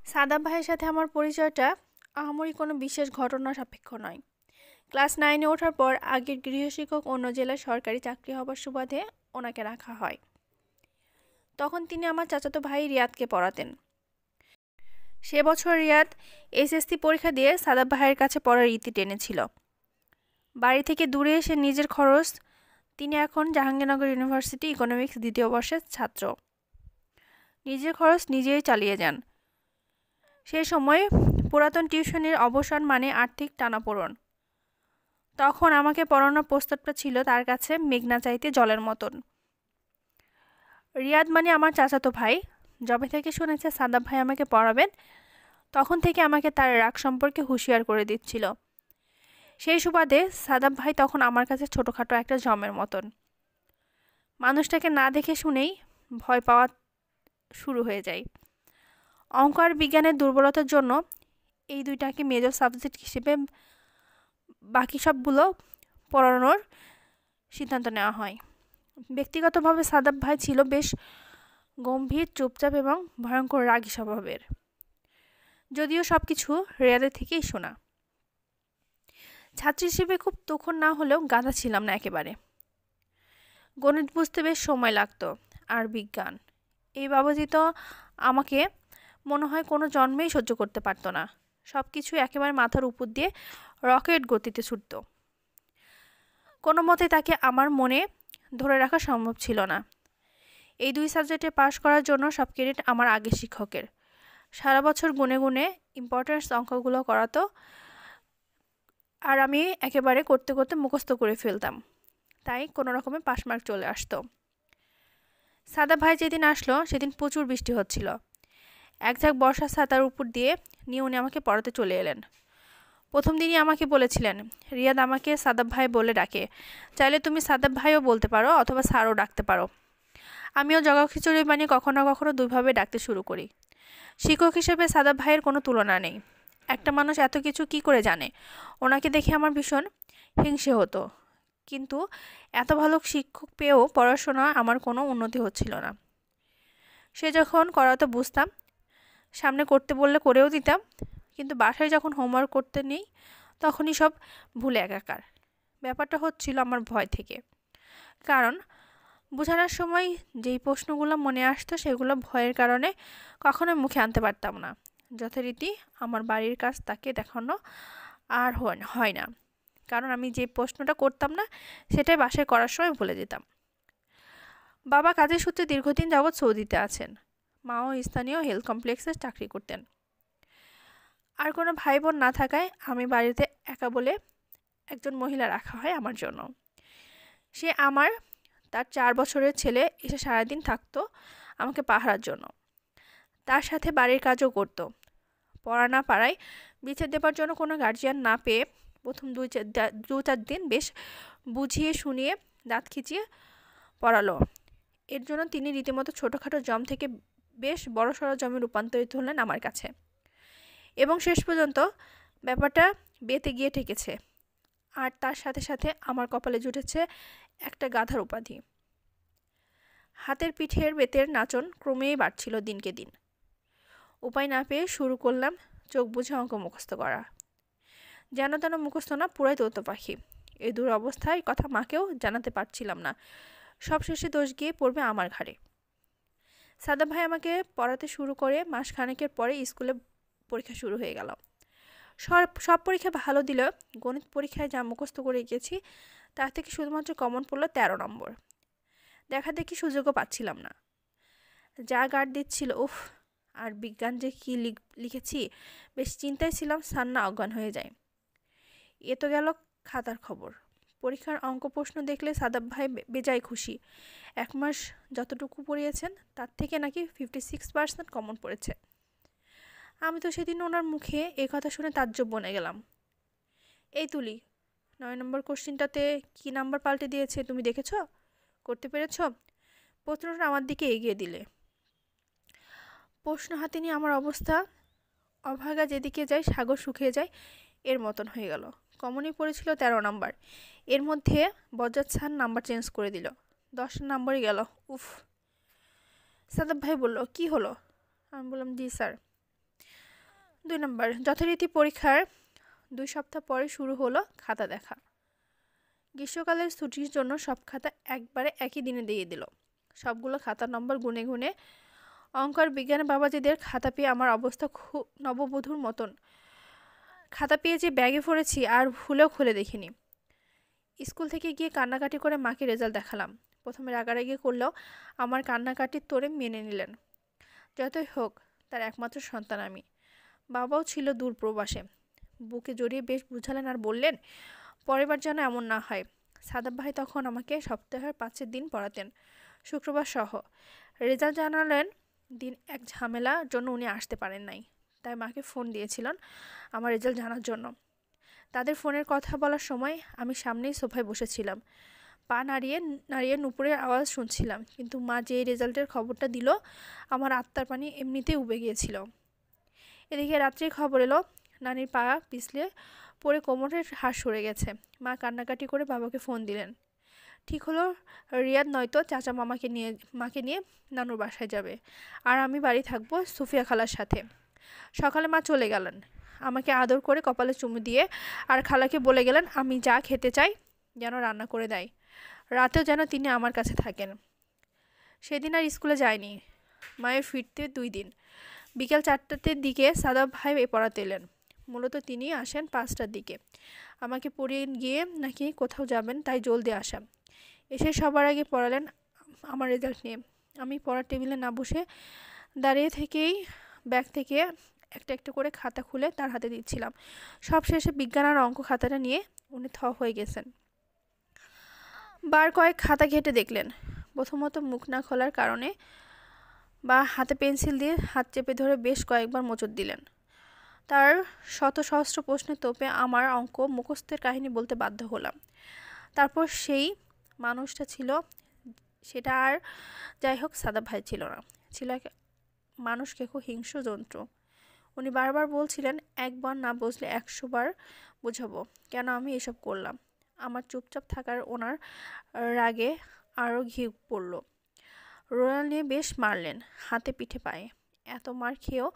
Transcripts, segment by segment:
সাদাব ভাইয়ের সাথে আমার পরিচয়টা আহামরি কোনো বিশেষ ঘটনা সাপেক্ষ নয়। ক্লাস 9-এ ওঠার পর আগের গৃহশিক্ষক অন্য জেলায় সরকারি চাকরি হবার সুবাদে ওনাকে রাখা হয়। তখন তিনি আমার চাচাতো ভাই রিয়াদকে পড়াতেন। সে বছর রিয়াদ এসএসসি পরীক্ষা দিয়ে সাদাব ভাইয়ের কাছে পড়ার ইতি টেনেছিল। বাড়ি থেকে দূরে এসে নিজের খরচ তিনি এখন জাহাঙ্গীরনগর ইউনিভার্সিটি ইকোনমিক্স দ্বিতীয় বর্ষের ছাত্র। নিজের খরচ নিজেই চালিয়ে যান। সেই সময় পুরাতন টিউশনির অবসান মানে আর্থিক টানাপোড়েন। তখন আমাকে পড়ানোর প্রস্তাবটা ছিল তার কাছে মেঘনা চাইতে জলের মতন। রিয়াদ মানে আমার চাচাতো ভাই। যবে থেকে শুনেছে সাদাব ভাই আমাকে পড়াবেন, তখন থেকে আমাকে তার রাগ সম্পর্কে হুঁশিয়ার করে দিচ্ছিল। সেই সুবাদে সাদাব ভাই তখন আমার কাছে ছোটোখাটো একটা জমের মতন। মানুষটাকে না দেখে শুনেই ভয় পাওয়া শুরু হয়ে যায়। অঙ্ক আর বিজ্ঞানের দুর্বলতার জন্য এই দুইটাকে মেজর সাবজেক্ট হিসেবে বাকি সবগুলো পড়ানোর সিদ্ধান্ত নেওয়া হয়। ব্যক্তিগতভাবে সাদাব ভাই ছিল বেশ গম্ভীর, চুপচাপ এবং ভয়ঙ্কর রাগী স্বভাবের। যদিও সব কিছু রিয়াদের থেকেই শোনা। ছাত্রী হিসেবে খুব তখন না হলেও গাধা ছিলাম না একেবারে। গণিত বুঝতে বেশ সময় লাগতো, আর বিজ্ঞান এই বাবদই তো আমাকে মনে হয় কোনো জন্মেই সহ্য করতে পারতো না। সব কিছু একেবারে মাথার উপর দিয়ে রকেট গতিতে ছুটত। কোনো মতে তাকে আমার মনে ধরে রাখা সম্ভব ছিল না। এই দুই সাবজেক্টে পাশ করার জন্য সব ক্রেডিট আমার আগের শিক্ষকের। সারা বছর গুনে গুনে ইম্পর্টেন্স অঙ্কগুলো করাতো, আর আমি একেবারে করতে করতে মুখস্থ করে ফেলতাম। তাই কোনো রকমে পাশ মার্ক চলে আসতো। সাদাব ভাই যেদিন আসলো সেদিন প্রচুর বৃষ্টি হচ্ছিল। এক ঝাঁক বর্ষার ছাতার উপর দিয়ে নিয়ে উনি আমাকে পড়াতে চলে এলেন। প্রথম দিনই আমাকে বলেছিলেন, রিয়াদ আমাকে সাদাব ভাই বলে ডাকে, চাইলে তুমি সাদাব ভাইও বলতে পারো অথবা স্যারও ডাকতে পারো। আমিও জগা খিচুড়ি বানিয়ে কখনো কখনো দুইভাবে ডাকতে শুরু করি। শিক্ষক হিসেবে সাদাব ভাইয়ের কোনো তুলনা নেই। একটা মানুষ এত কিছু কি করে জানে? ওনাকে দেখে আমার ভীষণ হিংসে হতো। কিন্তু এত ভালো শিক্ষক পেয়েও পড়াশোনা আমার কোনো উন্নতি হচ্ছিল না। সে যখন করাতো বুঝতাম, সামনে করতে বললে করেও দিতাম, কিন্তু বাসায় যখন হোমওয়ার্ক করতে নেই তখনই সব ভুলে একাকার। ব্যাপারটা হচ্ছিল আমার ভয় থেকে। কারণ বোঝানোর সময় যেই প্রশ্নগুলো মনে আসতো সেগুলো ভয়ের কারণে কখনোই মুখে আনতে পারতাম না। যথারীতি আমার বাড়ির কাজ তাকে দেখানো আর হয় না, কারণ আমি যে প্রশ্নটা করতাম না সেটাই বাসায় করার সময় ভুলে যেতাম। বাবা কাজের সূত্রে দীর্ঘদিন যাবৎ সৌদিতে আছেন। মাও স্থানীয় হেলথ কমপ্লেক্সে চাকরি করতেন। আর কোনো ভাই বোন না থাকায় আমি বাড়িতে একা বলে একজন মহিলা রাখা হয় আমার জন্য। সে আমার তার 4 বছরের ছেলে এসে সারাদিন থাকতো আমাকে পাহারার জন্য। তার সাথে বাড়ির কাজও করতো। পড়া না পারায় বিচ্ছেদ দেবার জন্য কোনো গার্জিয়ান না পেয়ে প্রথম 2-4 দিন বেশ বুঝিয়ে শুনিয়ে দাঁত খিচিয়ে পড়ালো। এর জন্য তিনি রীতিমতো ছোটোখাটো জম থেকে বেশ বড়সড় জমে রূপান্তরিত হলেন আমার কাছে। এবং শেষ পর্যন্ত ব্যাপারটা বেতে গিয়ে ঠেকেছে। আর তার সাথে সাথে আমার কপালে জুটেছে একটা গাধার উপাধি। হাতের পিঠের বেতের নাচন ক্রমেই বাড়ছিল দিনকে দিন। উপায় না পেয়ে শুরু করলাম চোখ বুঝে অঙ্ক মুখস্থ করা। যেন তেন মুখস্থ না, পুরাই তৌত পাখি। এই দুরবস্থায় কথা মাকেও জানাতে পারছিলাম না। সবশেষে দোষ গিয়ে পড়বে আমার ঘাড়ে। সাদাব ভাই আমাকে পড়াতে শুরু করে মাসখানেকের পরে স্কুলে পরীক্ষা শুরু হয়ে গেল। সব পরীক্ষা ভালো দিলেও গণিত পরীক্ষায় যা মুখস্থ করে গেছি তার থেকে শুধুমাত্র কমন পড়ল 13 নম্বর। দেখা দেখি সুযোগও পাচ্ছিলাম না। যা গার্ড দিচ্ছিল, উফ! আর বিজ্ঞান যে কী লিখেছি, বেশ চিন্তায় ছিলাম স্যার না অজ্ঞান হয়ে যায়। এ তো গেল খাতার খবর। পরীক্ষার অঙ্ক প্রশ্ন দেখলে সাদাব ভাই বেজায় খুশি। 1 মাস যতটুকু পড়িয়েছেন তার থেকে নাকি 56% কমন পড়েছে। আমি তো সেদিন ওনার মুখে এই কথা শুনে তাজ্জব বনে গেলাম। এই তুলি, 9 নম্বর কোশ্চিনটাতে কী নাম্বার পাল্টে দিয়েছে তুমি দেখেছ? করতে পেরেছ? প্রশ্নটা আমার দিকে এগিয়ে দিলে। প্রশ্ন হাতে নিয়ে আমার অবস্থা অভাগা যেদিকে যায় সাগর শুকিয়ে যায় এর মতন হয়ে গেল। কমনই পড়েছিল 13 নাম্বার। এর মধ্যে বজ্জাত স্যার নাম্বার চেঞ্জ করে দিল। 10 নাম্বারই গেল। উফ! সাদাব ভাই বলল, কি হলো? আমি বললাম, জি স্যার। 2 নাম্বার, যথারীতি পরীক্ষার 2 সপ্তাহ পরে শুরু হলো খাতা দেখা। গ্রীষ্মকালের ছুটির জন্য সব খাতা একবারে একই দিনে দিয়ে দিল। সবগুলো খাতার নম্বর গুনে গুনে অঙ্ক আর বিজ্ঞানের বাবাজিদের খাতা পেয়ে আমার অবস্থা খুব নববধূর মতন। খাতা পেয়ে যে ব্যাগে পড়েছি আর ভুলেও খুলে দেখিনি। স্কুল থেকে গিয়ে কান্নাকাটি করে মাকে রেজাল্ট দেখালাম। প্রথমে রাগারাগি করলেও আমার কান্নাকাটির তোড়ে মেনে নিলেন। যতই হোক তার একমাত্র সন্তান আমি। বাবাও ছিল দূর প্রবাসে। বুকে জড়িয়ে বেশ বুঝালেন আর বললেন, পরেরবার যেন এমন না হয়। সাদাব ভাই তখন আমাকে সপ্তাহের 5 দিন পড়াতেন, শুক্রবার সহ। রেজাল্ট জানালেন দিন এক ঝামেলার জন্য উনি আসতে পারেন নাই, তাই মাকে ফোন দিয়েছিলেন আমার রেজাল্ট জানার জন্য। তাদের ফোনের কথা বলার সময় আমি সামনেই সোফায় বসেছিলাম, পা নাড়িয়ে নাড়িয়ে নুপুরের আওয়াজ শুনছিলাম। কিন্তু মা যে রেজাল্টের খবরটা দিল, আমার আত্মার পানি এমনিতেই উবে গিয়েছিল। এদিকে রাত্রে খবর এলো নানির পা পিছলে পড়ে কোমরের হাড় সরে গেছে। মা কান্নাকাটি করে বাবাকে ফোন দিলেন। ঠিক হলো রিয়াদ নয়তো চাচা মাকে নিয়ে নানুর বাসায় যাবে, আর আমি বাড়ি থাকবো সুফিয়া খালার সাথে। সকালে মা চলে গেলেন, আমাকে আদর করে কপালে চুমু দিয়ে আর খালাকে বলে গেলেন আমি যা খেতে চাই যেন রান্না করে দেয়, রাতেও যেন তিনি আমার কাছে থাকেন। সেদিন আর স্কুলে যায়নি। মায়ের ফিরতে 2 দিন। বিকেল 4টার দিকে সাদাব ভাই পড়াতে এলেন। মূলত তিনি আসেন 5টার দিকে। আমাকে পড়িয়ে গিয়ে নাকি কোথাও যাবেন, তাই জলদি আসা। এসে সবার আগে পড়ালেন আমার রেজাল্ট নিয়ে। আমি পড়ার টেবিলে না বসে দাঁড়িয়ে থেকেই ব্যাগ থেকে একটা একটা করে খাতা খুলে তার হাতে দিচ্ছিলাম। সব শেষে বিজ্ঞান আর অঙ্ক খাতাটা নিয়ে উনি থ হয়ে গেছেন। বার কয়েক খাতা ঘেঁটে দেখলেন। প্রথমত মুখ না খোলার কারণে বা হাতে পেন্সিল দিয়ে হাত চেপে ধরে বেশ কয়েকবার মোচড় দিলেন। তার শত সহস্র প্রশ্নের তোপে আমার অঙ্ক মুখস্থের কাহিনী বলতে বাধ্য হলাম। তারপর সেই মানুষটা ছিল, সেটা আর যাই হোক সাদাব ভাই ছিল না, ছিল এক মানুষকে খুব হিংস্র যন্ত্র। উনি বারবার বলছিলেন একবার না বুঝলে 100 বার বুঝাবো কেন আমি এসব করলাম। আমার চুপচাপ থাকার ওনার রাগে আরও ঘি পড়ল। রোলার নিয়ে বেশ মারলেন হাতে পিঠে পায়ে। এত মার খেয়েও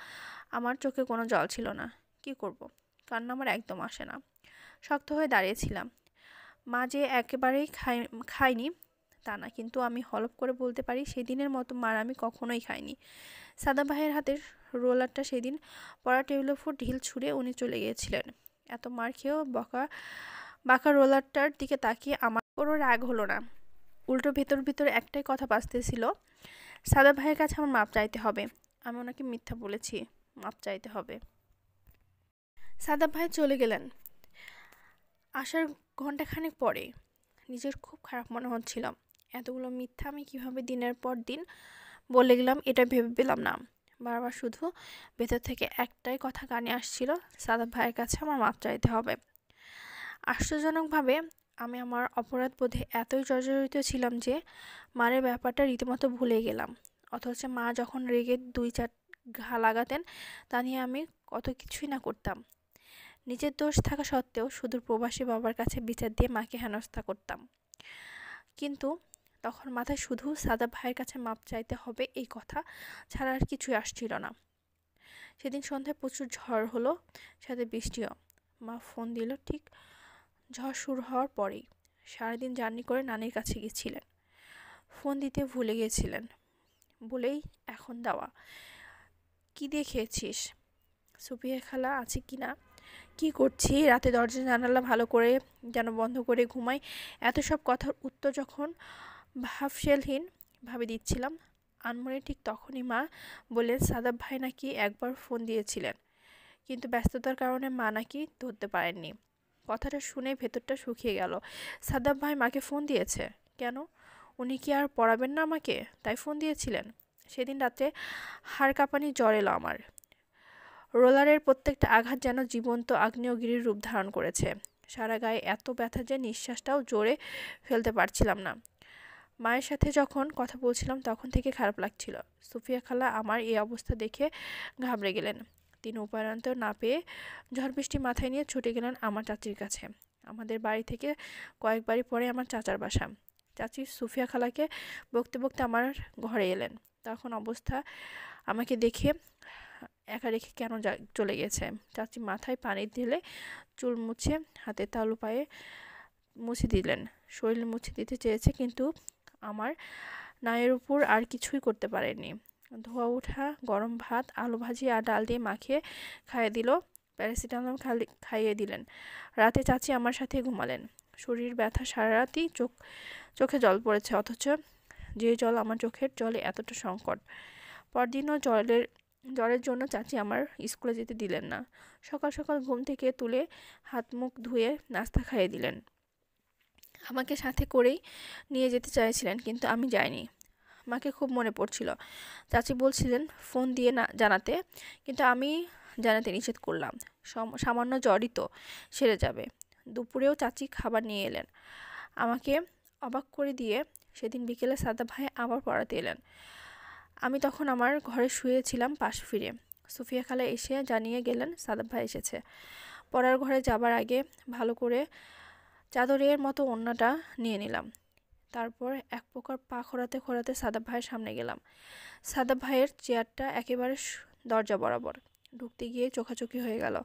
আমার চোখে কোনো জল ছিল না। কি করব, কান্না আমার একদম আসে না। শক্ত হয়ে দাঁড়িয়েছিলাম। মা যে একেবারেই খায়নি তা না, কিন্তু আমি হলফ করে বলতে পারি সেদিনের মতো মার আমি কখনোই খাইনি। সাদা ভাইয়ের হাতের রোলারটা সেদিন পড়া টেবিলের উপর ঢিল ছুঁড়ে উনি চলে গিয়েছিলেন। এত মার খেয়েও বাঁকা রোলারটার দিকে তাকিয়ে আমার কোনো রাগ হলো না। উল্টো ভেতর ভিতর একটাই কথা বাজতেছিল, সাদা ভাইয়ের কাছে আমার মাপ চাইতে হবে। আমি ওনাকে মিথ্যা বলেছি, মাপ চাইতে হবে। সাদা ভাই চলে গেলেন আসার ঘন্টাখানেক পরে। নিজের খুব খারাপ মনে হচ্ছিল। এতগুলো মিথ্যা আমি কিভাবে দিনের পর দিন বলে গেলাম এটা ভেবে পেলাম না। বারবার শুধু ভেতর থেকে একটাই কথা কানে আসছিল, সাদা ভাইয়ের কাছে আমার মাপ চাইতে হবে। আশ্চর্যজনকভাবে আমি আমার অপরাধ বোধে এতই জর্জরিত ছিলাম যে মারের ব্যাপারটা রীতিমতো ভুলে গেলাম। অথচ মা যখন রেগে 2-4 ঘা লাগাতেন তা নিয়ে আমি কত কিছুই না করতাম। নিজের দোষ থাকা সত্ত্বেও সুদূর প্রবাসী বাবার কাছে বিচার দিয়ে মাকে হেনস্থা করতাম। কিন্তু তখন মাথায় শুধু সাদা ভাইয়ের কাছে মাপ চাইতে হবে এই কথা ছাড়া আর কিছুই আসছিল না। সেদিন সন্ধ্যায় প্রচুর ঝড় হলো, সাথে বৃষ্টিও। মা ফোন দিল ঠিক ঝড় শুরু হওয়ার পরেই। সারাদিন জার্নি করে নানির কাছে গিয়েছিলেন। ফোন দিতে ভুলে গিয়েছিলেন বলেই এখন দেওয়া। কি দিয়ে খেয়েছিস? সুফিয়া খালা আছে কি না, কি করছি, রাতে দরজা জানালা ভালো করে যেন বন্ধ করে ঘুমাই, এত সব কথার উত্তর যখন ভাবশেলহীন ভাবে দিচ্ছিলাম, আনমনে ঠিক তখনই মা বললেন সাদাব ভাই নাকি একবার ফোন দিয়েছিলেন, কিন্তু ব্যস্ততার কারণে মা নাকি ধরতে পারেননি। কথাটা শুনে ভেতরটা শুকিয়ে গেল। সাদাব ভাই মাকে ফোন দিয়েছে কেন? উনি কি আর পড়াবেন না আমাকে, তাই ফোন দিয়েছিলেন? সেদিন রাতে হাড় কাঁপানি জ্বর এলো আমার। রোলারের প্রত্যেকটা আঘাত যেন জীবন্ত আগ্নেয়গিরির রূপ ধারণ করেছে। সারা গায়ে এত ব্যথা যে নিঃশ্বাসটাও জোরে ফেলতে পারছিলাম না। মায়ের সাথে যখন কথা বলছিলাম তখন থেকে খারাপ লাগছিল। সুফিয়া খালা আমার এই অবস্থা দেখে ঘাবড়ে গেলেন। তিনি উপায়ান্তর না পেয়ে ঝড় বৃষ্টি মাথায় নিয়ে ছুটে গেলেন আমার চাচির কাছে। আমাদের বাড়ি থেকে কয়েক বাড়ি পরে আমার চাচার বাসা। চাচি সুফিয়া খালাকে বকতে বকতে আমার ঘরে এলেন। তখন অবস্থা আমাকে দেখে একা রেখে কেন চলে গেছে। চাচি মাথায় পানি ঢেলে চুল মুছে হাতে তালু পায়ে মুছে দিলেন। শরীর মুছে দিতে চেয়েছে, কিন্তু আমার নায়ের উপর আর কিছুই করতে পারেনি। ধোয়া ওঠা গরম ভাত, আলু ভাজি আর ডাল দিয়ে মাখিয়ে খাইয়ে দিল। প্যারাসিটামল খাইয়ে দিলেন। রাতে চাচি আমার সাথে ঘুমালেন। শরীর ব্যথা, সারা রাতই চোখে জল পড়েছে, অথচ যে জল আমার চোখের জলে এতটা সংকট। পরদিনও জ্বরের জন্য চাচি আমার স্কুলে যেতে দিলেন না। সকাল সকাল ঘুম থেকে তুলে হাত মুখ ধুয়ে নাস্তা খাইয়ে দিলেন। আমাকে সাথে করেই নিয়ে যেতে চাইছিলেন, কিন্তু আমি যাইনি। মাকে খুব মনে পড়ছিল। চাচি বলছিলেন ফোন দিয়ে না জানাতে, কিন্তু আমি জানাতে নিষেধ করলাম। সামান্য জ্বরই তো, সেরে যাবে। দুপুরেও চাচি খাবার নিয়ে এলেন। আমাকে অবাক করে দিয়ে সেদিন বিকেলে সাদা ভাই আবার পড়াতে এলেন। আমি তখন আমার ঘরে শুয়েছিলাম পাশ ফিরে। সুফিয়া খালা এসে জানিয়ে গেলেন সাদাব ভাই এসেছে। পড়ার ঘরে যাবার আগে ভালো করে চাদরের মতো ওড়নাটা নিয়ে নিলাম। তারপর এক প্রকার পা খোঁড়াতে খোঁড়াতে সাদাব ভাইয়ের সামনে গেলাম। সাদাব ভাইয়ের চেয়ারটা একেবারে দরজা বরাবর। ঢুকতে গিয়ে চোখাচোখি হয়ে গেল।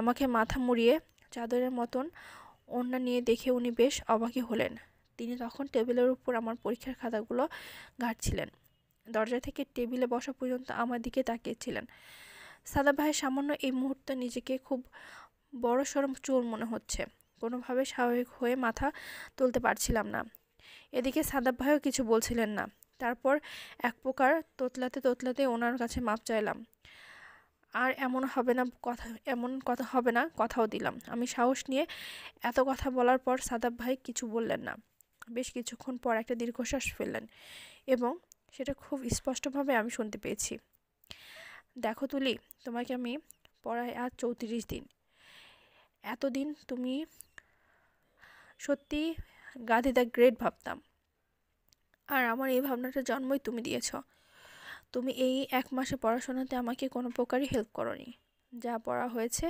আমাকে মাথা মুড়িয়ে চাদরের মতন ওড়না নিয়ে দেখে উনি বেশ অবাকই হলেন। তিনি তখন টেবিলের উপর আমার পরীক্ষার খাতাগুলো ঘাঁটছিলেন। দরজা থেকে টেবিলে বসা পর্যন্ত আমার দিকে তাকিয়েছিলেন। সাদাব ভাইয়ের সামান্য এই মুহূর্তে নিজেকে খুব বড়সড় চোর মনে হচ্ছে। কোনোভাবে স্বাভাবিক হয়ে মাথা তুলতে পারছিলাম না। এদিকে সাদাব ভাইও কিছু বলছিলেন না। তারপর এক প্রকার তোতলাতে ওনার কাছে মাপ চাইলাম। আর এমন কথা হবে না, কথাও দিলাম। আমি সাহস নিয়ে এত কথা বলার পর সাদাব ভাই কিছু বললেন না। বেশ কিছুক্ষণ পর একটা দীর্ঘশ্বাস ফেললেন, এবং সেটা খুব স্পষ্টভাবে আমি শুনতে পেয়েছি। দেখো তুলি, তোমাকে আমি পড়াই আজ 34 দিন। এতদিন তুমি সত্যি গাধি দ্য গ্রেট ভাবতাম। আর আমার এই ভাবনাটা জন্মই তুমি দিয়েছ। তুমি এই 1 মাসে পড়াশোনাতে আমাকে কোনো প্রকারই হেল্প করোনি। যা পড়া হয়েছে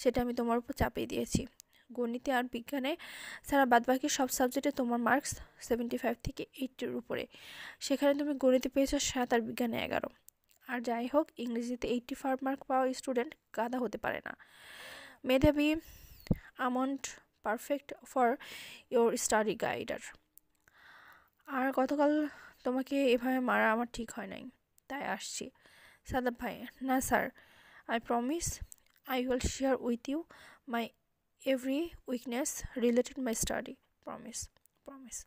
সেটা আমি তোমার উপর চাপিয়ে দিয়েছি। গণিতে আর বিজ্ঞানে ছাড়া বাদবাকি সব সাবজেক্টে তোমার মার্কস 75 থেকে 80-র উপরে। সেখানে তুমি গণিতে পেয়েছো 7 আর বিজ্ঞানে 11। আর যাই হোক, ইংরেজিতে 85 মার্ক পাওয়া স্টুডেন্ট গাধা হতে পারে না। মেধাবী almond perfect for your study guider. আর গতকাল তোমাকে এভাবে মারা আমার ঠিক হয় নাই, তাই আসছি। সাদাব ভাই: না sir, I promise I will share with you my every weakness related my study. Promise.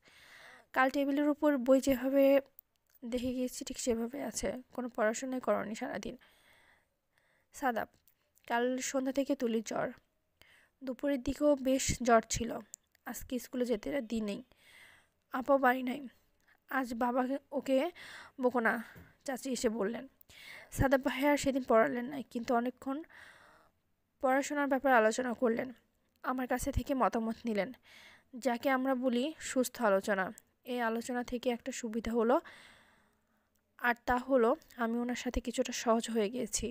কাল টেবিলের উপর বই যেভাবে দেখে গিয়েছি ঠিক সেভাবে আছে। কোনো পড়াশোনাই করনি সারাদিন। সাদাব: কাল সন্ধ্যা থেকে তুলির জ্বর। দুপুরের দিকেও বেশ জ্বর ছিল। আজকে স্কুলে যেতে দিই। আপাও বাড়ি নাই। আজ বাবা ওকে বকো না, চাচি এসে বললেন। সাদাব ভাই আর সেদিন পড়ালেন না, কিন্তু অনেকক্ষণ পড়াশোনার ব্যাপারে আলোচনা করলেন। আমার কাছে থেকে মতামত নিলেন, যাকে আমরা বলি সুস্থ আলোচনা। এই আলোচনা থেকে একটা সুবিধা হলো, আর তা হলো আমি ওনার সাথে কিছুটা সহজ হয়ে গিয়েছি।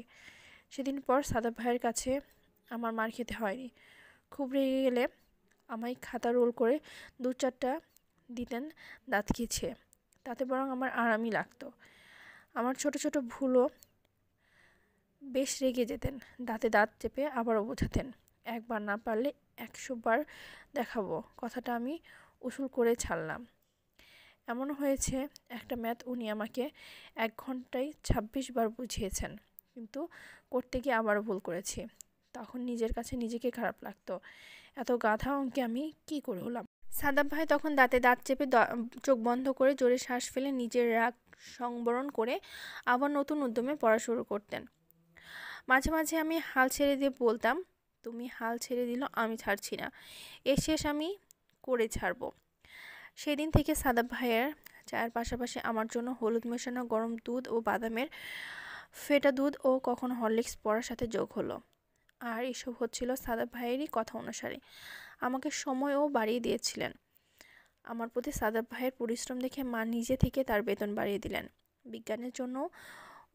সেদিন পর সাদাব ভাইয়ের কাছে আমার মার খেতে হয়নি। খুব রেগে গেলে আমায় খাতা রোল করে 2-4টা দিতেন দাঁত খিঁচিয়ে। তাতে বরং আমার আরামই লাগতো। আমার ছোট ছোট ভুলও বেশ রেগে যেতেন। দাঁতে দাঁত চেপে আবারও বোঝাতেন। একবার না পারলে 100 বার দেখাবো কথাটা আমি উসুল করে ছাড়লাম। এমন হয়েছে, একটা ম্যাথ উনি আমাকে 1 ঘন্টায় 26 বার বুঝিয়েছেন, কিন্তু করতে গিয়ে আবারও ভুল করেছি। তখন নিজের কাছে নিজেকে খারাপ লাগতো। এত গাধা অঙ্কে আমি কি করে হলাম। সাদাব ভাই তখন দাঁতে দাঁত চেপে চোখ বন্ধ করে জোরে শ্বাস ফেলে নিজের রাগ সংবরণ করে আবার নতুন উদ্যমে পড়া শুরু করতেন। মাঝে মাঝে আমি হাল ছেড়ে দিয়ে বলতাম, তুমি হাল ছেড়ে দিল, আমি ছাড়ছি না। এর শেষ আমি করে ছাড়বো। সেদিন থেকে সাদাব ভাইয়ের চায়ের পাশাপাশি আমার জন্য হলুদ মেশানো গরম দুধ ও বাদামের ফেটা দুধ ও কখনো হরলিক্স পড়ার সাথে যোগ হলো। আর এসব হচ্ছিল সাদাব ভাইয়েরই কথা অনুসারে। আমাকে সময়ও বাড়িয়ে দিয়েছিলেন। আমার প্রতি সাদাব ভাইয়ের পরিশ্রম দেখে মা নিজে থেকে তার বেতন বাড়িয়ে দিলেন। বিজ্ঞানের জন্য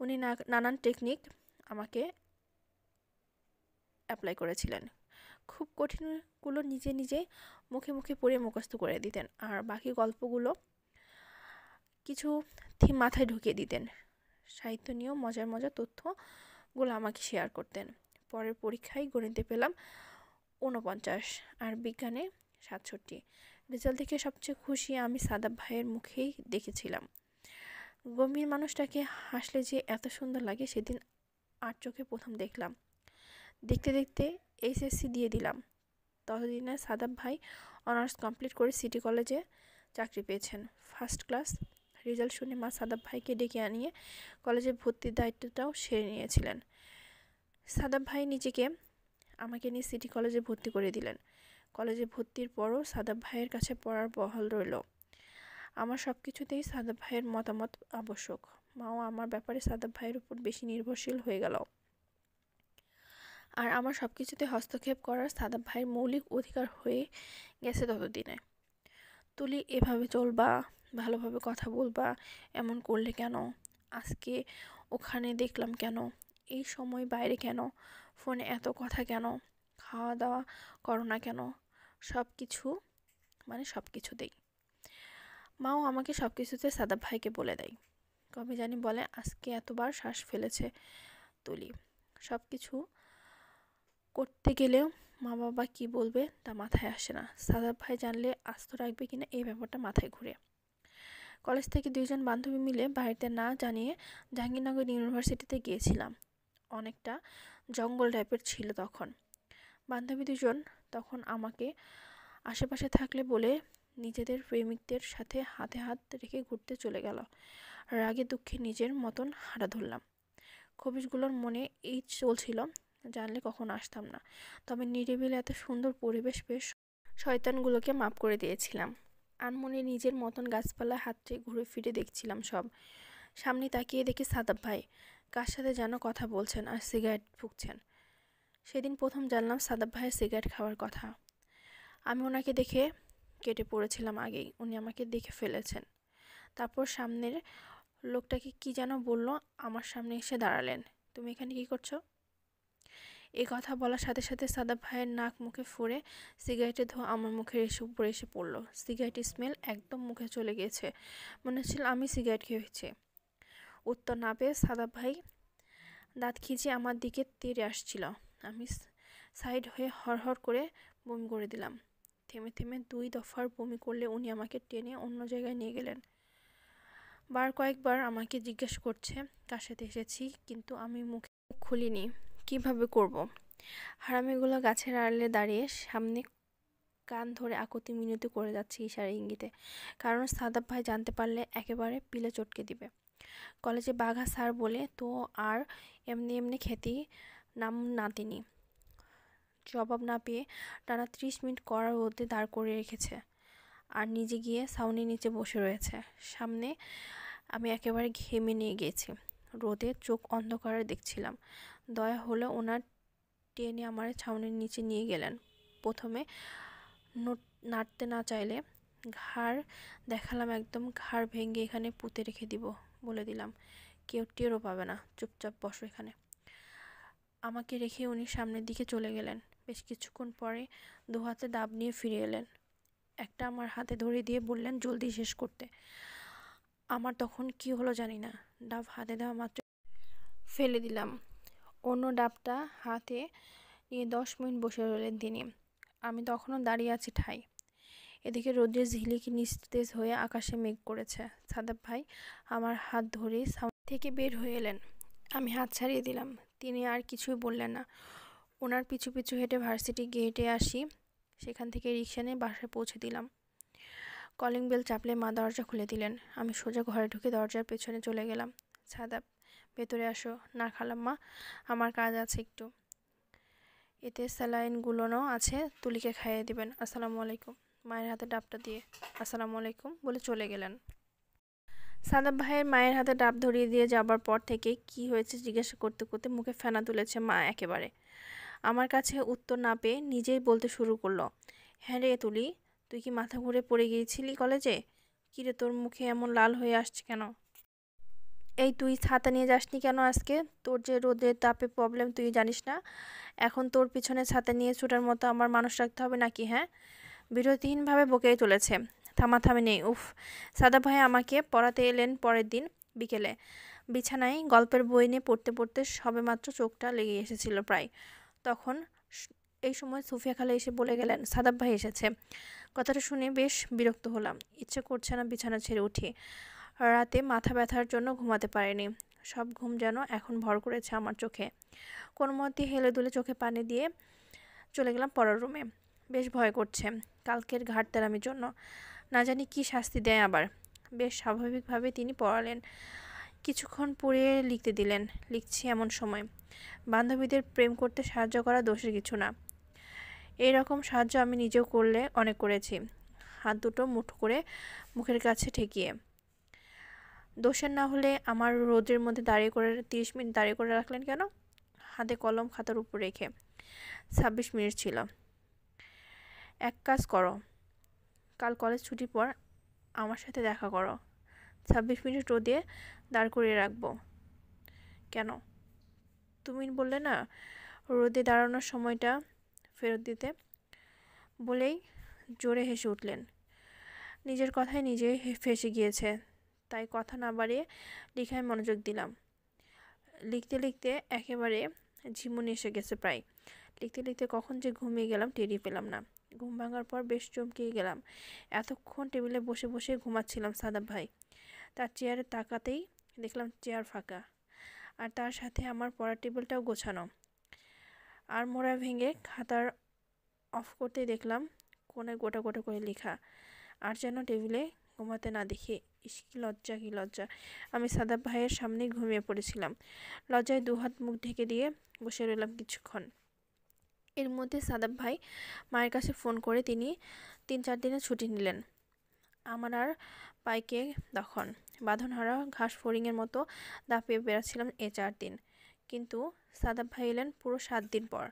উনি নানান টেকনিক আমাকে অ্যাপ্লাই করেছিলেন। খুব কঠিনগুলো নিজে নিজে মুখে মুখে পড়ে মুখস্থ করে দিতেন, আর বাকি গল্পগুলো কিছু থিম মাথায় ঢুকিয়ে দিতেন। সাহিত্য নিয়েও মজার মজার তথ্য আমাকে শেয়ার করতেন। পরের পরীক্ষায় গণিতে পেলাম ৪৯ আর বিজ্ঞানে ৬৭। রেজাল্ট দেখে সবচেয়ে খুশি আমি সাদাব ভাইয়ের মুখেই দেখেছিলাম। গম্ভীর মানুষটাকে হাসলে যে এত সুন্দর লাগে সেদিন আর চোখে প্রথম দেখলাম। দেখতে দেখতে এইচএসসি দিয়ে দিলাম। ততদিনে সাদাব ভাই অনার্স কমপ্লিট করে সিটি কলেজে চাকরি পেয়েছেন, ফার্স্ট ক্লাস। রেজাল্ট শুনে মা সাদাব ভাইকে ডেকে আনিয়ে কলেজে ভর্তির দায়িত্বটাও সেরে নিয়েছিলেন। সাদাব ভাই নিজেকে আমাকে নিয়ে সিটি কলেজে ভর্তি করে দিলেন। কলেজে ভর্তির পরও সাদাব ভাইয়ের কাছে পড়ার বহাল রইল। আমার সব কিছুতেই সাদাব ভাইয়ের মতামত আবশ্যক। মাও আমার ব্যাপারে সাদাব ভাইয়ের উপর বেশি নির্ভরশীল হয়ে গেল। আর আমার সব কিছুতে হস্তক্ষেপ করার সাদাব ভাইয়ের মৌলিক অধিকার হয়ে গেছে ততদিনে। তুলি, এভাবে চলবা, ভালোভাবে কথা বলবা, এমন করলে কেন, আজকে ওখানে দেখলাম কেন, এই সময় বাইরে কেন, ফোনে এত কথা কেন, খাওয়া দাওয়া করো না কেন, সব কিছুতেই মাও আমাকে সব কিছুতে সাদাব ভাইকে বলে দেয়। কবে জানি বলে, আজকে এতবার শ্বাস ফেলেছে তুলি। সব কিছু করতে গেলেও মা বাবা কি বলবে তা মাথায় আসে না। সাদাব ভাই জানলে আস্ত রাখবে কিনা এই ব্যাপারটা মাথায় ঘুরে। কলেজ থেকে 2 জন বান্ধবী মিলে বাড়িতে না জানিয়ে জাহাঙ্গীরনগর ইউনিভার্সিটিতে গিয়েছিলাম। অনেকটা জঙ্গল টাইপের ছিল তখন। বান্ধবী 2 জন তখন আমাকে আশেপাশে থাকলে বলে নিজেদের প্রেমিকদের সাথে হাতে হাত রেখে ঘুরতে চলে গেল। রাগে দুঃখে নিজের মতন হাঁটা ধরলাম। খবিশগুলোর মনে এই চলছিল, জানলে কখন আসতাম না। তবে নিরিবিলি এত সুন্দর পরিবেশ পেয়ে শয়তানগুলোকে মাপ করে দিয়েছিলাম। আনমনে নিজের মতন গাছপালা হাতড়ে ঘুরে ফিরে দেখছিলাম সব। সামনে তাকিয়ে দেখি সাদাব ভাই কার সাথে যেন কথা বলছেন আর সিগারেট ফুঁকছেন। সেদিন প্রথম জানলাম সাদাব ভাইয়ের সিগারেট খাওয়ার কথা। আমি ওনাকে দেখে কেটে পড়েছিলাম আগেই, উনি আমাকে দেখে ফেলেছেন। তারপর সামনের লোকটাকে কি যেন বলল, আমার সামনে এসে দাঁড়ালেন। তুমি এখানে কি করছো? এই কথা বলার সাথে সাথে সাদাব ভাইয়ের নাক মুখে ফুঁড়ে সিগারেটের ধোঁয়া আমার মুখের উপরে এসে পড়লো। সিগারেটের স্মেল একদম মুখে চলে গিয়েছে, মনে হচ্ছিল আমি সিগারেট খেয়েছি। উত্তর না পেয়ে সাদাব ভাই দাঁত খিঁচিয়ে আমার দিকে তেড়ে আসছিল। আমি সাইড হয়ে হড়হড় করে বমি করে দিলাম। থেমে থেমে 2 দফার বমি করলে উনি আমাকে টেনে অন্য জায়গায় নিয়ে গেলেন। কয়েকবার আমাকে জিজ্ঞেস করছে কার সাথে এসেছি, কিন্তু আমি মুখ খুলিনি। কিভাবে করব? হারামিগুলো গাছের আড়ালে দাঁড়িয়ে সামনে কান ধরে আকুতি মিনতি করে যাচ্ছে ইশারা ইঙ্গিতে। কারণ সাদাব ভাই জানতে পারলে একেবারে পিলে চটকে দিবে। কলেজে বাঘা স্যার বলে তো আর এমনি এমনি খ্যাতি নাম না তিনি। জবাব না পেয়ে টানা 30 মিনিট কড়া রোদে দাঁড় করে রেখেছে আর নিজে গিয়ে ছাউনির নিচে বসে রয়েছে। সামনে আমি একেবারে ঘেমে নিয়ে গেছি। রোদে চোখ অন্ধকারে দেখছিলাম। দয়া হলে ওনার টেনে আমার ছাউনির নিচে নিয়ে গেলেন। প্রথমে নাড়তে না চাইলে ঘাড় দেখালাম, একদম ঘাড় ভেঙে এখানে পুঁতে রেখে দিব বলে দিলাম। কেউ টেরও পাবে না, চুপচাপ বসো এখানে। আমাকে রেখে উনি সামনের দিকে চলে গেলেন। বেশ কিছুক্ষণ পরে 2 হাতে ডাব নিয়ে ফিরে এলেন। একটা আমার হাতে ধরে দিয়ে বললেন জলদি শেষ করতে। আমার তখন কি হলো জানি না, ডাব হাতে দেওয়া মাত্র ফেলে দিলাম। অন্য ডাবটা হাতে নিয়ে 10 মিনিট বসে রইলেন তিনি। আমি তখনও দাঁড়িয়ে আছি ঠাই। এদিকে রোদ্রের ঝিলিকি নিস্তেজ হয়ে আকাশে মেঘ করেছে। সাদাব ভাই আমার হাত ধরে সামনে থেকে বের হয়ে এলেন। আমি হাত ছাড়িয়ে দিলাম। তিনি আর কিছুই বললেন না। ওনার পিছু পিছু হেঁটে ভার্সিটি গেটে আসি। সেখান থেকে রিক্সা নিয়ে বাসায় পৌঁছে দিলাম। কলিং বেল চাপলে মা দরজা খুলে দিলেন। আমি সোজা ঘরে ঢুকে দরজার পেছনে চলে গেলাম। সাদাব, ভেতরে আসো। না খালাম্মা, আমার কাজ আছে একটু। এতে স্যালাইনগুলোও আছে, তুলিকে খাইয়ে দিবেন। আসসালামু আলাইকুম। মায়ের হাতে ডাবটা দিয়ে আসসালামু আলাইকুম বলে চলে গেলেন। সাদাব ভাইয়ের মায়ের হাতে ডাব ধরিয়ে দিয়ে যাবার পর থেকে কি হয়েছে জিজ্ঞাসা করতে করতে মুখে ফেনা তুলেছে মা একেবারে। আমার কাছে উত্তর না পেয়ে নিজেই বলতে শুরু করলো, হ্যাঁ রে তুলি, তুই কি মাথা ঘুরে পড়ে গিয়েছিলি কলেজে? কিরে, তোর মুখে এমন লাল হয়ে আসছে কেন? এই তুই ছাতা নিয়ে যাসনি কেন আজকে? তোর যে রোদের তাপে প্রবলেম তুই জানিস না? এখন তোর পিছনে ছাতা নিয়ে ছোটার মতো আমার মানুষ রাখতে হবে নাকি? হ্যাঁ, বিরতিহীনভাবে বকেই চলেছে, থামাথামি নেই। উফ। সাদাব ভাই আমাকে পড়াতে এলেন পরের দিন বিকেলে। বিছানায় গল্পের বই নিয়ে পড়তে পড়তে সবেমাত্র চোখটা লেগে এসেছিল প্রায়। তখন এই সময় সুফিয়া খালা এসে বলে গেলেন, সাদাব ভাই এসেছে। কথাটা শুনে বেশ বিরক্ত হলাম। ইচ্ছে করছে না বিছানা ছেড়ে উঠি। রাতে মাথা ব্যথার জন্য ঘুমাতে পারিনি। সব ঘুম যেন এখন ভর করেছে আমার চোখে। কোনো মতে হেলে দুলে চোখে পানি দিয়ে চলে গেলাম পড়ার রুমে। বেশ ভয় করছে কালকের ঘাটতেরামির জন্য। না জানি কি শাস্তি দেয় আবার। বেশ স্বাভাবিকভাবে তিনি পড়ালেন। কিছুক্ষণ পড়ে লিখতে দিলেন। লিখছি এমন সময়। বান্ধবীদের প্রেম করতে সাহায্য করা দোষের কিছু না। এই রকম সাহায্য আমি নিজেও করলে অনেক করেছি। হাত দুটো মুঠো করে মুখের কাছে ঠেকিয়ে। দোষের না হলে আমার রোদের মধ্যে দাঁড়িয়ে করে 30 মিনিট দাঁড়িয়ে করে রাখলেন কেন? হাতে কলম খাতার উপর রেখে। 26 মিনিট ছিল। এক কাজ করো, কাল কলেজ ছুটির পর আমার সাথে দেখা করো। 26 মিনিট রোদে দাঁড় করিয়ে রাখবো। কেন? তুমি বললে না রোদে দাঁড়ানোর সময়টা ফেরত দিতে। বলেই জোরে হেসে উঠলেন। নিজের কথায় নিজেই ফেঁসে গিয়েছে, তাই কথা না বাড়িয়ে লেখায় মনোযোগ দিলাম। লিখতে লিখতে একেবারে ঝিমুনি এসে গেছে প্রায়। লিখতে লিখতে কখন যে ঘুমিয়ে গেলাম টেরই পেলাম না। ঘুম ভাঙার পর বেশ চমকিয়ে গেলাম। এতক্ষণ টেবিলে বসে বসে ঘুমাচ্ছিলাম সাদাব ভাই। তার চেয়ারে তাকাতেই দেখলাম চেয়ার ফাঁকা, আর তার সাথে আমার পড়ার টেবিলটাও গোছানো। আর মোড়া ভেঙে খাতার অফ করতেই দেখলাম কোণায় গোটা গোটা করে লেখা। আর যেন টেবিলে ঘুমাতে না দেখি। ইস, কি লজ্জা, কি লজ্জা! আমি সাদাব ভাইয়ের সামনেই ঘুমিয়ে পড়েছিলাম। লজ্জায় দুহাত মুখ ঢেকে দিয়ে বসে রইলাম কিছুক্ষণ। এর মধ্যে সাদাব ভাই মায়ের কাছে ফোন করে তিনি 3-4 দিনের ছুটি নিলেন। আমার আর পাইকে তখন বাঁধনহারা ঘাস ফড়িংয়ের মতো দাপিয়ে বেড়াচ্ছিলাম 4 দিন। কিন্তু সাদাব ভাই এলেন পুরো 7 দিন পর।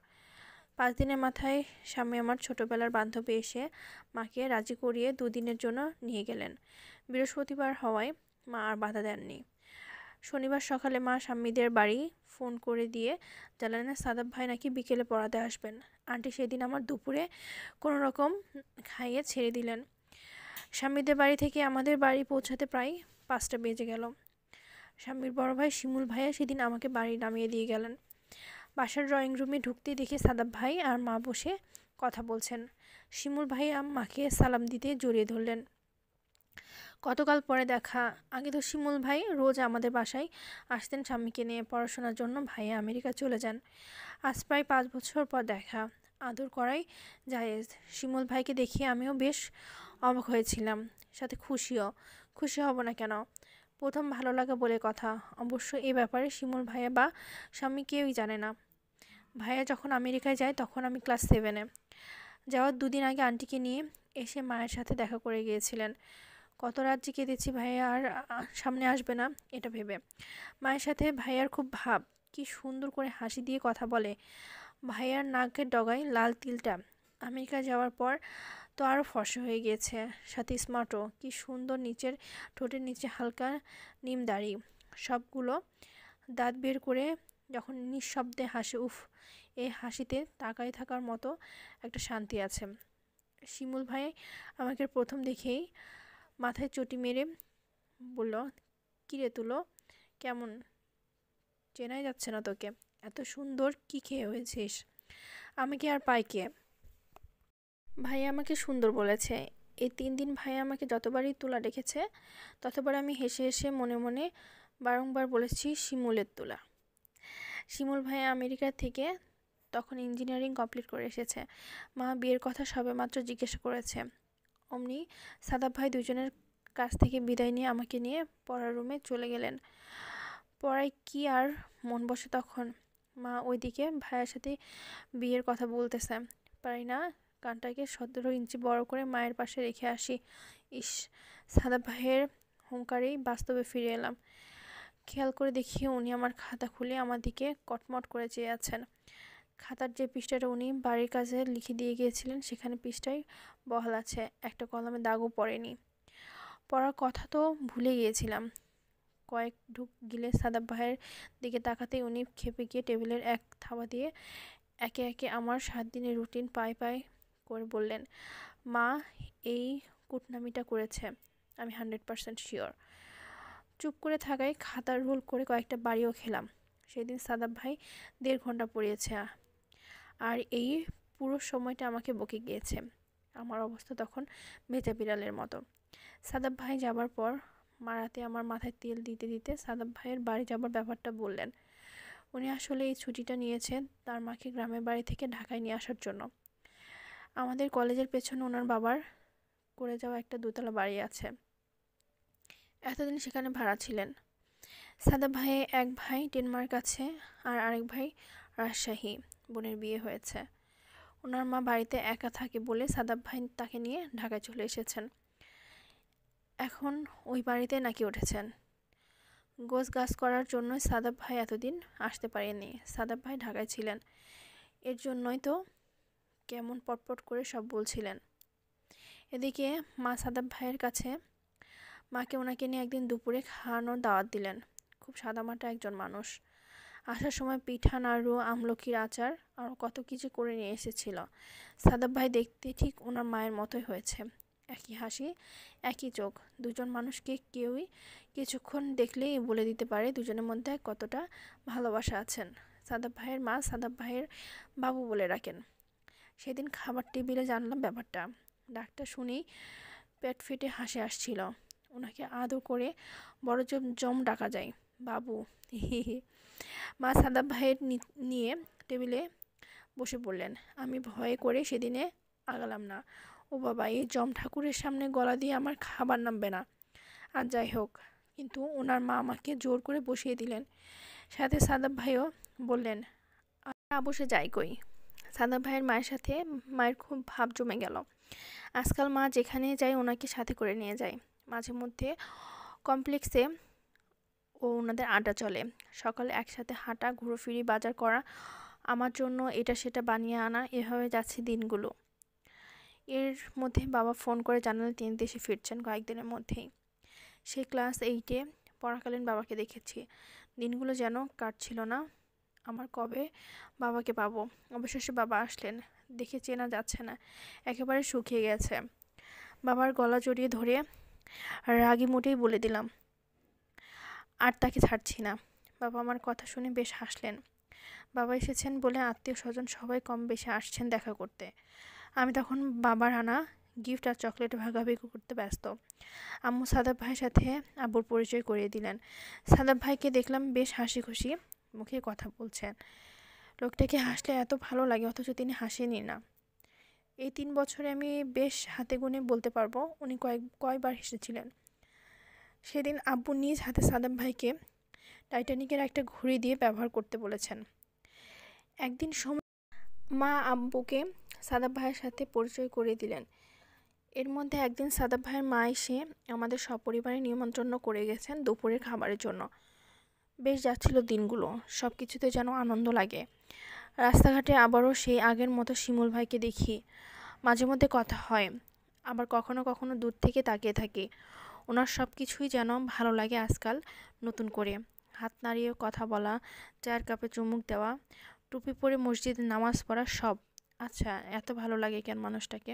5 দিনের মাথায় স্বামী আমার ছোটবেলার বান্ধবী এসে মাকে রাজি করিয়ে 2 দিনের জন্য নিয়ে গেলেন। বৃহস্পতিবার হওয়ায় মা আর বাধা দেননি। শনিবার সকালে মা স্বামীদের বাড়ি ফোন করে দিয়ে জানালেন সাদাব ভাই নাকি বিকেলে পড়াতে আসবেন। আন্টি সেদিন আমার দুপুরে কোনো রকম খাইয়ে ছেড়ে দিলেন। স্বামীদের বাড়ি থেকে আমাদের বাড়ি পৌঁছাতে প্রায় 5টা বেজে গেল। স্বামীর বড় ভাই শিমুল ভাইয়া সেদিন আমাকে বাড়ি নামিয়ে দিয়ে গেলেন। বাসার ড্রয়িং রুমে ঢুকতেই দেখি সাদাব ভাই আর মা বসে কথা বলছেন। শিমুল ভাই মাকে সালাম দিতে জড়িয়ে ধরলেন। কতকাল পরে দেখা। আগে তো শিমুল ভাই রোজ আমাদের বাসায় আসতেন স্বামীকে নিয়ে পড়াশোনার জন্য। ভাইয়া আমেরিকা চলে যান। আজ প্রায় 5 বছর পর দেখা। আদর করাই জায়েজ। শিমুল ভাইকে দেখে আমিও বেশ অবাক হয়েছিলাম, সাথে খুশিও। খুশি হব না কেন? প্রথম ভালো লাগা বলে কথা। অবশ্য এ ব্যাপারে শিমুল ভাইয়া বা স্বামী কেউই জানে না। ভাইয়া যখন আমেরিকায় যায় তখন আমি ক্লাস 7-এ। যাওয়ার 2 দিন আগে আন্টিকে নিয়ে এসে মায়ের সাথে দেখা করে গিয়েছিলেন। কত রাত যে কেঁদেছি ভাইয়া আর সামনে আসবে না এটা ভেবে। মায়ের সাথে ভাইয়ার খুব ভাব। কি সুন্দর করে হাসি দিয়ে কথা বলে। ভাইয়ার নাকের ডগায় লাল তিলটা আমেরিকা যাওয়ার পর তো আরও ফর্সা হয়ে গিয়েছে, সাথে স্মার্টও। কি সুন্দর নিচের ঠোঁটের নিচে হালকা নিম দাড়ি। সবগুলো দাঁত বের করে যখন নিঃশব্দে হাসে, উফ! এই হাসিতে তাকাই থাকার মতো একটা শান্তি আছে। শিমুল ভাই আমাকে প্রথম দেখেই মাথায় চটি মেরে বলল, কিরে তুলো, কেমন? চেনাই যাচ্ছে না তোকে। এত সুন্দর কি খেয়ে হয়েছিস? আমাকে আর পাইকে ভাইয়া আমাকে সুন্দর বলেছে। এই 3 দিন ভাইয়া আমাকে যতবারই তুলা ডেকেছে ততবার আমি হেসে হেসে মনে মনে বারংবার বলেছি শিমুলের তুলা। শিমুল ভাইয়া আমেরিকা থেকে তখন ইঞ্জিনিয়ারিং কমপ্লিট করে এসেছে। মা বিয়ের কথা সবেমাত্র জিজ্ঞাসা করেছে। অমনি সাদাব ভাই দুজনের কাছ থেকে বিদায় নিয়ে আমাকে নিয়ে পড়ার রুমে চলে গেলেন। পড়ায় কি আর মন বসে তখন। মা ওইদিকে ভাইয়ার সাথে বিয়ের কথা বলতেছে। পারি না কানটাকে 17 ইঞ্চি বড় করে মায়ের পাশে রেখে আসি। ইস! সাদাব ভাইয়ের হুঙ্কারেই বাস্তবে ফিরে এলাম। খেয়াল করে দেখি উনি আমার খাতা খুলে আমার দিকে কটমট করে চেয়ে আছেন। খাতার যে পৃষ্ঠাটা উনি বাড়ির কাজে লিখে দিয়ে গিয়েছিলেন সেখানে পৃষ্ঠায় বহাল আছে, একটা কলমে দাগও পড়েনি। পড়ার কথা তো ভুলে গিয়েছিলাম। কয়েক ঢুক গিলে সাদাব ভাইয়ের দিকে তাকাতেই উনি খেপে গিয়ে টেবিলের এক থাবা দিয়ে একে একে আমার 7 দিনের রুটিন পায়ে পায়ে করে বললেন, মা এই কুটনামিটা করেছে, আমি 100% শিওর। চুপ করে থাকায় খাতার রোল করে কয়েকটা বাড়িও খেলাম। সেদিন সাদাব ভাই 1.5 ঘন্টা পড়িয়েছে, আর এই পুরো সময়টা আমাকে বকে গিয়েছে। আমার অবস্থা তখন ভেজা বিড়ালের মতো। সাদাব ভাই যাবার পর মা রাতে আমার মাথায় তেল দিতে দিতে সাদাব ভাইয়ের বাড়ি যাবার ব্যাপারটা বললেন। উনি আসলে এই ছুটিটা নিয়েছেন তার মাকে গ্রামের বাড়ি থেকে ঢাকায় নিয়ে আসার জন্য। আমাদের কলেজের পেছনে ওনার বাবার করে যাওয়া একটা 2তলা বাড়ি আছে। এতদিন সেখানে ভাড়া ছিলেন। সাদাব ভাইয়ের এক ভাই ডেনমার্ক আছে, আর আরেক ভাই রাজশাহী। বোনের বিয়ে হয়েছে। ওনার মা বাড়িতে একা থাকে বলে সাদাব ভাই তাকে নিয়ে ঢাকায় চলে এসেছেন। এখন ওই বাড়িতে নাকি উঠেছেন। গোছ গাছ করার জন্য সাদাব ভাই এতদিন আসতে পারেনি। সাদাব ভাই ঢাকায় ছিলেন, এর জন্যই তো কেমন পটপট করে সব বলছিলেন। এদিকে মা সাদাব ভাইয়ের কাছে মাকে ওনাকে নিয়ে একদিন দুপুরে খাওয়ানোর দাওয়াত দিলেন। খুব সাদামাটা একজন মানুষ। আসার সময় পিঠা, নাড়ু, আমলকির আচার আর কত কিছু করে নিয়ে এসেছিল। সাদাব ভাই দেখতে ঠিক ওনার মায়ের মতোই হয়েছে। একই হাসি, একই চোখ। দুজন মানুষকে কেউই কিছুক্ষণ দেখলেই বলে দিতে পারে দুজনের মধ্যে কতটা ভালোবাসা আছেন। সাদাব ভাইয়ের মা সাদাব ভাইয়ের বাবু বলে রাখেন। সেদিন খাবার টেবিলে জানলাম ব্যাপারটা। ডাকটা শুনেই পেট ফেটে হাসি আসছিল। ওনাকে আদর করে বড় জম ডাকা যায়, বাবু। মা সাদাব ভাইয়ের নিয়ে টেবিলে বসে পড়লেন। আমি ভয়ে করে সেদিনে আগালাম না। ও বাবা, এই জম ঠাকুরের সামনে গলা দিয়ে আমার খাবার নামবে না। আর যাই হোক, কিন্তু ওনার মা আমাকে জোর করে বসিয়ে দিলেন। সাথে সাদাব ভাইও বললেন, না বসে যাই কই। সাদাব ভাইয়ের মায়ের সাথে মায়ের খুব ভাব জমে গেল। আজকাল মা যেখানে যায় ওনাকে সাথে করে নিয়ে যায়। মাঝে মধ্যে কমপ্লেক্সে ওনাদের আড্ডা চলে। সকালে একসাথে হাঁটা, ঘুরোফিরি, বাজার করা, আমার জন্য এটা সেটা বানিয়ে আনা, এভাবে যাচ্ছে দিনগুলো। এর মধ্যে বাবা ফোন করে জানালেন তিনি দেশে ফিরছেন কয়েকদিনের মধ্যেই। সে ক্লাস 8-এ পড়াকালীন বাবাকে দেখেছি। দিনগুলো যেন কাটছিল না। আমার কবে বাবাকে পাবো। অবশেষে বাবা আসলেন। দেখে চেনা যাচ্ছে না, একেবারে শুকিয়ে গেছে। বাবার গলা জড়িয়ে ধরে রাগী মুটেই বলে দিলাম, আর তাকে ছাড়ছি না। বাবা আমার কথা শুনে বেশ হাসলেন। বাবা এসেছেন বলে আত্মীয় স্বজন সবাই কম বেশি আসছেন দেখা করতে। আমি তখন বাবার আনা গিফট আর চকলেট ভাগাভাগি করতে ব্যস্ত। আম্মু সাদাব ভাইয়ের সাথে আব্বুর পরিচয় করিয়ে দিলেন। সাদাব ভাইকে দেখলাম বেশ হাসি খুশি মুখে কথা বলছেন। লোকটাকে হাসলে এত ভালো লাগে, অথচ তিনি হাসেনি না। এই 3 বছরে আমি বেশ হাতে গুনে বলতে পারবো উনি কয়বার হেসেছিলেন। সেদিন আব্বু নিজ হাতে সাদাব ভাইকে টাইটানিকের একটা ঘড়ি দিয়ে ব্যবহার করতে বলেছেন। একদিন সময় মা আব্বুকে সাদাব ভাইয়ের সাথে পরিচয় করিয়ে দিলেন। এর মধ্যে একদিন সাদাব ভাইয়ের মা এসে আমাদের সপরিবারে নিমন্ত্রণ করে গেছেন দুপুরের খাবারের জন্য। বেশ যাচ্ছিল দিনগুলো, সব কিছুতে যেন আনন্দ লাগে। রাস্তাঘাটে আবারও সেই আগের মতো শিমুল ভাইকে দেখি। মাঝে মধ্যে কথা হয়, আবার কখনো কখনো দূর থেকে তাকিয়ে থাকি। ওনার সব কিছুই যেন ভালো লাগে আজকাল নতুন করে। হাত নাড়িয়ে কথা বলা, চায়ের কাপে চুমুক দেওয়া, টুপি পরে মসজিদে নামাজ পড়া, সব। আচ্ছা, এত ভালো লাগে কেন মানুষটাকে।